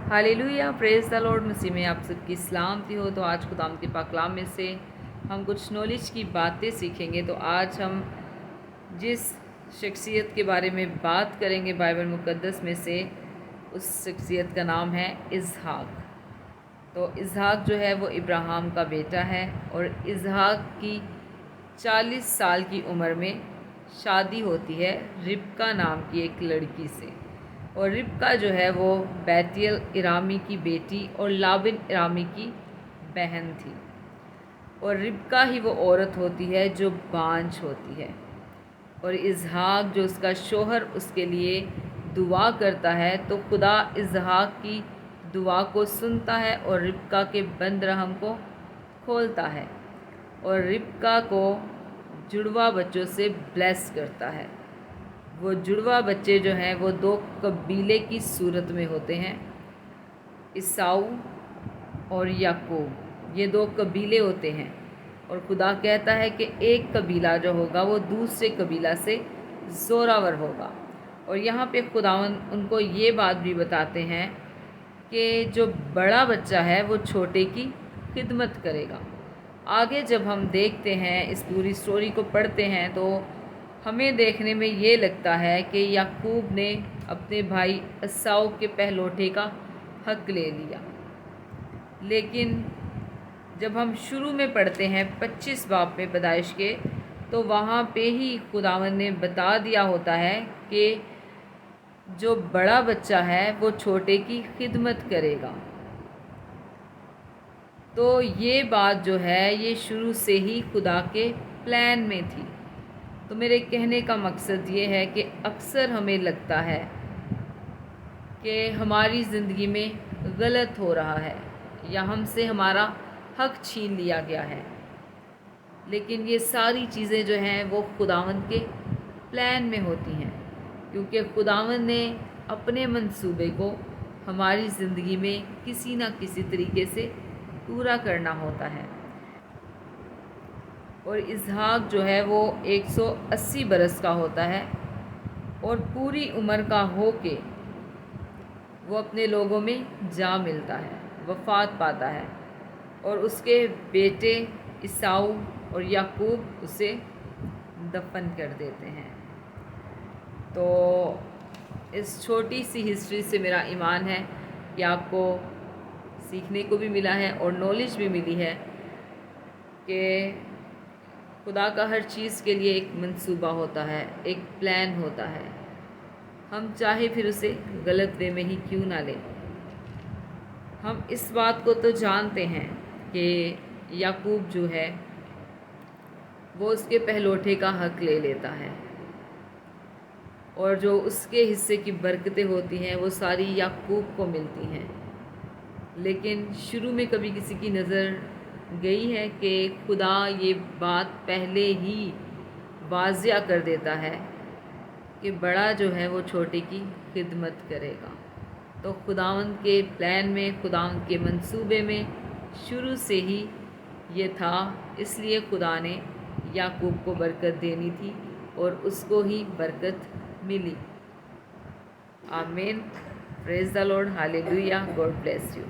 Hallelujah, praise the Lord. मसीह में आप सबकी सलामती हो। तो आज खुदाम के पाक कलाम में से हम कुछ नॉलेज की बातें सीखेंगे। तो आज हम जिस शख्सियत के बारे में बात करेंगे बाइबल मुक़द्दस में से, उस शख्सियत का नाम है इसहाक। तो इसहाक जो है वो इब्राहिम का बेटा है, और इसहाक की 40 साल की उम्र में शादी होती है रिबका नाम की एक लड़की से। और रिबका जो है वो बैतुल इरामी की बेटी और लाबिन इरामी की बहन थी। और रिबका ही वो औरत होती है जो बांझ होती है, और इसहाक जो उसका शोहर उसके लिए दुआ करता है, तो खुदा इसहाक की दुआ को सुनता है और रिबका के बंद रहम को खोलता है, और रिबका को जुड़वा बच्चों से ब्लेस करता है। वो जुड़वा बच्चे जो हैं वो 2 कबीले की सूरत में होते हैं, ईसाऊ और याकूब। ये 2 कबीले होते हैं, और खुदा कहता है कि एक कबीला जो होगा वो दूसरे कबीला से ज़ोरावर होगा। और यहाँ पे खुदावन उनको ये बात भी बताते हैं कि जो बड़ा बच्चा है वो छोटे की खिदमत करेगा। आगे जब हम देखते हैं, इस पूरी स्टोरी को पढ़ते हैं, तो हमें देखने में ये लगता है कि याकूब ने अपने भाई एसाऊ के पहलौठे का हक ले लिया। लेकिन जब हम शुरू में पढ़ते हैं 25 बाब में पैदाइश के, तो वहाँ पे ही खुदावन ने बता दिया होता है कि जो बड़ा बच्चा है वो छोटे की खिदमत करेगा। तो ये बात जो है ये शुरू से ही खुदा के प्लान में थी। तो मेरे कहने का मकसद ये है कि अक्सर हमें लगता है कि हमारी ज़िंदगी में गलत हो रहा है, या हमसे हमारा हक छीन लिया गया है। लेकिन ये सारी चीज़ें जो हैं वो खुदावंद के प्लान में होती हैं, क्योंकि खुदावंद ने अपने मंसूबे को हमारी ज़िंदगी में किसी न किसी तरीके से पूरा करना होता है। और इसहाक जो है वो 180 बरस का होता है, और पूरी उम्र का हो के वो अपने लोगों में जा मिलता है, वफ़ात पाता है, और उसके बेटे ईसाऊ और याकूब उसे दफन कर देते हैं। तो इस छोटी सी हिस्ट्री से मेरा ईमान है कि आपको सीखने को भी मिला है और नॉलेज भी मिली है कि खुदा का हर चीज़ के लिए एक मंसूबा होता है, एक प्लान होता है। हम चाहे फिर उसे गलत वे में ही क्यों ना लें। हम इस बात को तो जानते हैं कि याकूब जो है वो उसके पहलौठे का हक ले लेता है, और जो उसके हिस्से की बरकतें होती हैं वो सारी याकूब को मिलती हैं। लेकिन शुरू में कभी किसी की नज़र गई है कि खुदा ये बात पहले ही वाज़िया कर देता है कि बड़ा जो है वो छोटे की खिदमत करेगा। तो खुदावंद के प्लान में, खुदावंद के मंसूबे में शुरू से ही ये था, इसलिए खुदा ने याकूब को बरकत देनी थी और उसको ही बरकत मिली। आमीन। Praise the Lord. Hallelujah. God bless you.